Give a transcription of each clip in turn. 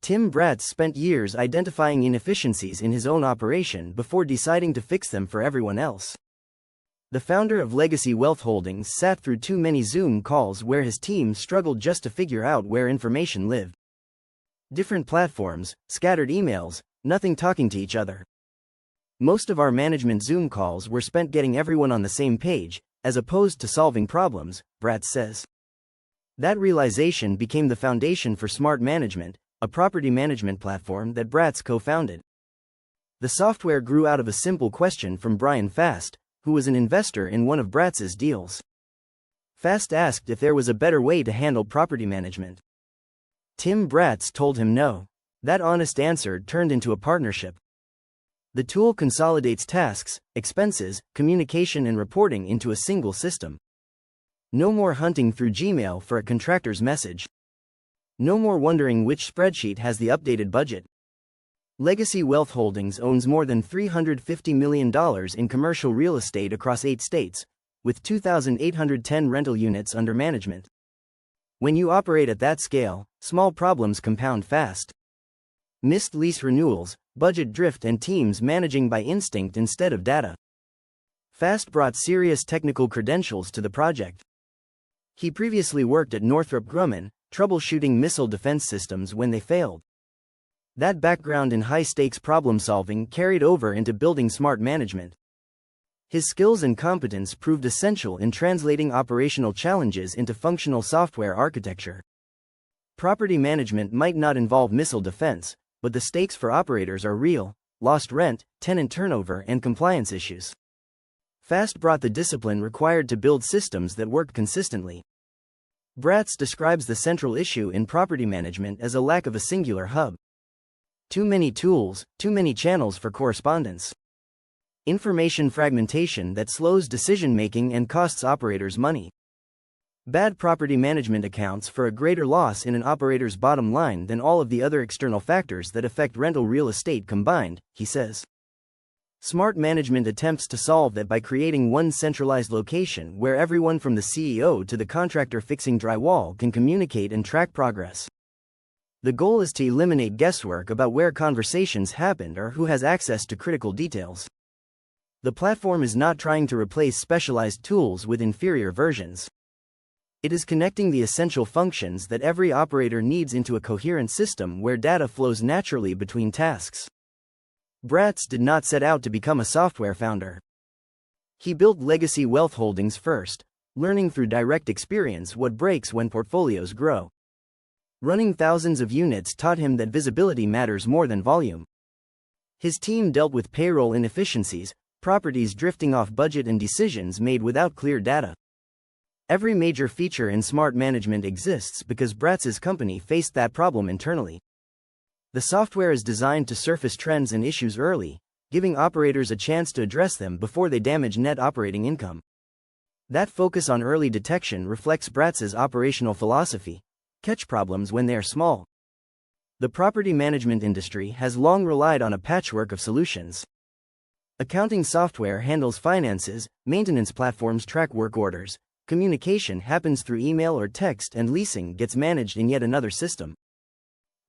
Tim Bratz spent years identifying inefficiencies in his own operation before deciding to fix them for everyone else. The founder of Legacy Wealth Holdings sat through too many Zoom calls where his team struggled just to figure out where information lived. Different platforms, scattered emails, nothing talking to each other. Most of our management Zoom calls were spent getting everyone on the same page, as opposed to solving problems, Bratz says. That realization became the foundation for Smart Management, a property management platform that Bratz co-founded. The software grew out of a simple question from Brian Fast, who was an investor in one of Bratz's deals. Fast asked if there was a better way to handle property management. Tim Bratz told him no. That honest answer turned into a partnership. The tool consolidates tasks, expenses, communication and reporting into a single system. No more hunting through Gmail for a contractor's message. No more wondering which spreadsheet has the updated budget. Legacy Wealth Holdings owns more than $350 million in commercial real estate across 8 states, with 2,810 rental units under management. When you operate at that scale, small problems compound fast. Missed lease renewals, budget drift and teams managing by instinct instead of data. Fast brought serious technical credentials to the project. He previously worked at Northrop Grumman, troubleshooting missile defense systems when they failed. That background in high-stakes problem-solving carried over into building smart management. His skills and competence proved essential in translating operational challenges into functional software architecture. Property management might not involve missile defense, but the stakes for operators are real: lost rent, tenant turnover, and compliance issues. Fast brought the discipline required to build systems that worked consistently. Bratz describes the central issue in property management as a lack of a singular hub. Too many tools, too many channels for correspondence. Information fragmentation that slows decision-making and costs operators money. Bad property management accounts for a greater loss in an operator's bottom line than all of the other external factors that affect rental real estate combined, he says. Smart management attempts to solve that by creating one centralized location where everyone from the CEO to the contractor fixing drywall can communicate and track progress. The goal is to eliminate guesswork about where conversations happened or who has access to critical details. The platform is not trying to replace specialized tools with inferior versions. It is connecting the essential functions that every operator needs into a coherent system where data flows naturally between tasks. Bratz did not set out to become a software founder. He built Legacy Wealth Holdings first, learning through direct experience what breaks when portfolios grow. Running thousands of units taught him that visibility matters more than volume. His team dealt with payroll inefficiencies, properties drifting off budget and decisions made without clear data. Every major feature in smart management exists because Bratz's company faced that problem internally. The software is designed to surface trends and issues early, giving operators a chance to address them before they damage net operating income. That focus on early detection reflects Bratz's operational philosophy: catch problems when they are small. The property management industry has long relied on a patchwork of solutions. Accounting software handles finances, maintenance platforms track work orders, communication happens through email or text, and leasing gets managed in yet another system.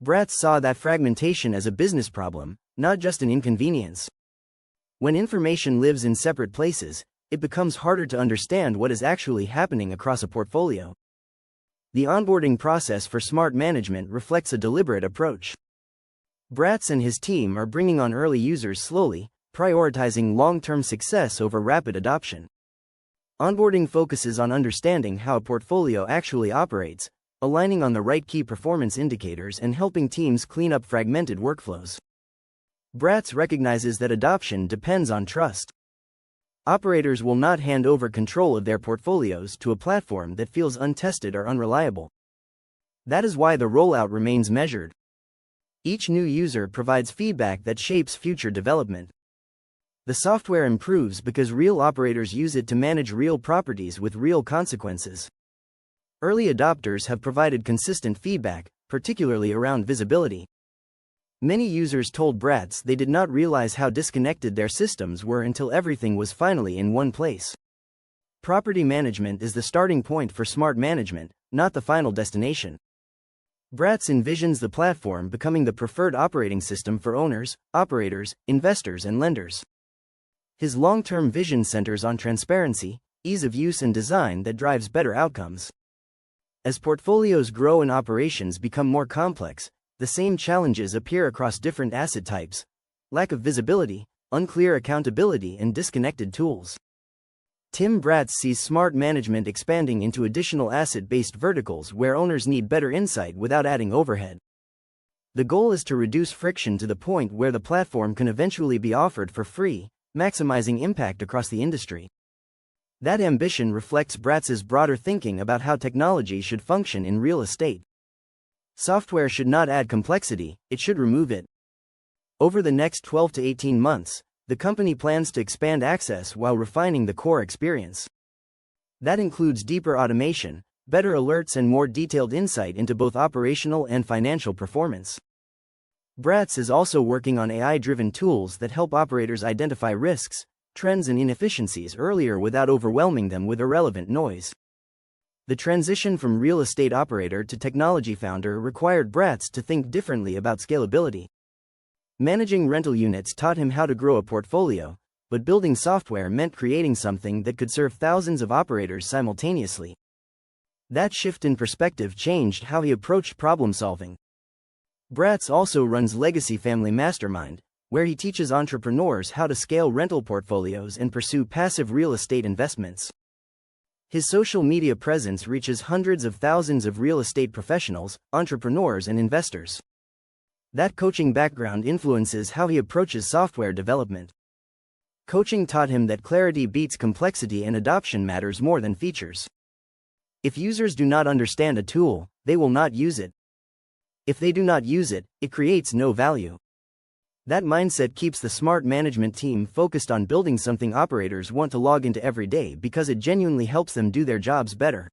Bratz saw that fragmentation as a business problem, not just an inconvenience. When information lives in separate places, it becomes harder to understand what is actually happening across a portfolio. The onboarding process for smart management reflects a deliberate approach. Bratz and his team are bringing on early users slowly, prioritizing long-term success over rapid adoption. Onboarding focuses on understanding how a portfolio actually operates, aligning on the right key performance indicators, and helping teams clean up fragmented workflows. Bratz recognizes that adoption depends on trust. Operators will not hand over control of their portfolios to a platform that feels untested or unreliable. That is why the rollout remains measured. Each new user provides feedback that shapes future development. The software improves because real operators use it to manage real properties with real consequences. Early adopters have provided consistent feedback, particularly around visibility. Many users told Bratz they did not realize how disconnected their systems were until everything was finally in one place. Property management is the starting point for smart management, not the final destination. Bratz envisions the platform becoming the preferred operating system for owners, operators, investors, and lenders. His long-term vision centers on transparency, ease of use, and design that drives better outcomes. As portfolios grow and operations become more complex, the same challenges appear across different asset types: lack of visibility, unclear accountability, and disconnected tools. Tim Bratz sees smart management expanding into additional asset-based verticals where owners need better insight without adding overhead. The goal is to reduce friction to the point where the platform can eventually be offered for free, maximizing impact across the industry. That ambition reflects Bratz's broader thinking about how technology should function in real estate. Software should not add complexity, it should remove it. Over the next 12 to 18 months, the company plans to expand access while refining the core experience. That includes deeper automation, better alerts, and more detailed insight into both operational and financial performance. Bratz is also working on AI-driven tools that help operators identify risks, trends, and inefficiencies earlier without overwhelming them with irrelevant noise. The transition from real estate operator to technology founder required Bratz to think differently about scalability. Managing rental units taught him how to grow a portfolio, but building software meant creating something that could serve thousands of operators simultaneously. That shift in perspective changed how he approached problem-solving. Bratz also runs Legacy Family Mastermind, where he teaches entrepreneurs how to scale rental portfolios and pursue passive real estate investments. His social media presence reaches hundreds of thousands of real estate professionals, entrepreneurs, and investors. That coaching background influences how he approaches software development. Coaching taught him that clarity beats complexity and adoption matters more than features. If users do not understand a tool, they will not use it. If they do not use it, it creates no value. That mindset keeps the smart management team focused on building something operators want to log into every day because it genuinely helps them do their jobs better.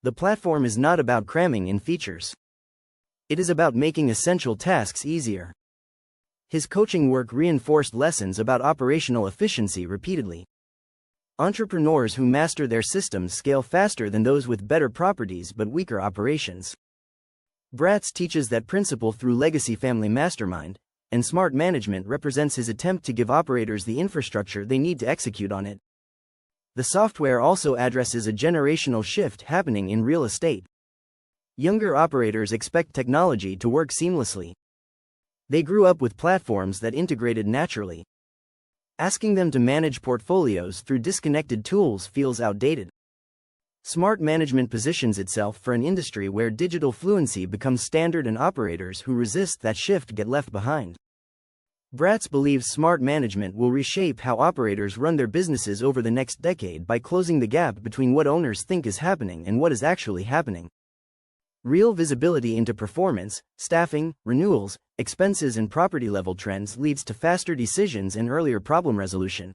The platform is not about cramming in features. It is about making essential tasks easier. His coaching work reinforced lessons about operational efficiency repeatedly. Entrepreneurs who master their systems scale faster than those with better properties but weaker operations. Bratz teaches that principle through Legacy Family Mastermind, and smart management represents his attempt to give operators the infrastructure they need to execute on it. The software also addresses a generational shift happening in real estate. Younger operators expect technology to work seamlessly. They grew up with platforms that integrated naturally. Asking them to manage portfolios through disconnected tools feels outdated. Smart management positions itself for an industry where digital fluency becomes standard and operators who resist that shift get left behind. Bratz believes smart management will reshape how operators run their businesses over the next decade by closing the gap between what owners think is happening and what is actually happening. Real visibility into performance, staffing, renewals, expenses, and property-level trends leads to faster decisions and earlier problem resolution.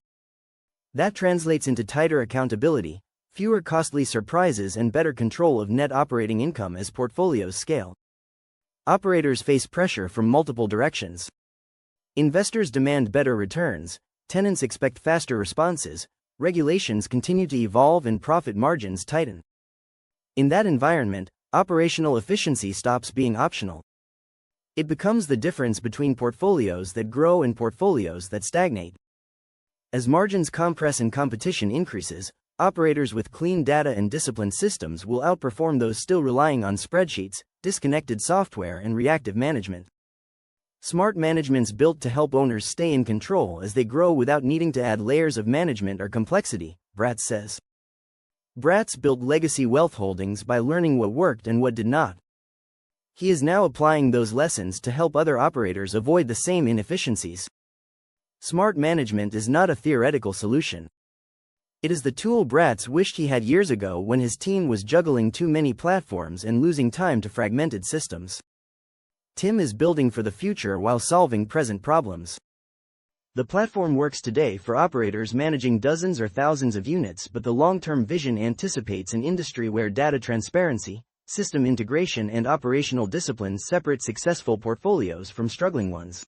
That translates into tighter accountability, fewer costly surprises, and better control of net operating income as portfolios scale. Operators face pressure from multiple directions. Investors demand better returns, tenants expect faster responses, regulations continue to evolve, and profit margins tighten. In that environment, operational efficiency stops being optional. It becomes the difference between portfolios that grow and portfolios that stagnate. As margins compress and competition increases, operators with clean data and disciplined systems will outperform those still relying on spreadsheets, disconnected software, and reactive management. Smart management's built to help owners stay in control as they grow without needing to add layers of management or complexity, Bratz says. Bratz built Legacy Wealth Holdings by learning what worked and what did not. He is now applying those lessons to help other operators avoid the same inefficiencies. Smart management is not a theoretical solution. It is the tool Bratz wished he had years ago when his team was juggling too many platforms and losing time to fragmented systems. Tim is building for the future while solving present problems. The platform works today for operators managing dozens or thousands of units, but the long-term vision anticipates an industry where data transparency, system integration, and operational discipline separate successful portfolios from struggling ones.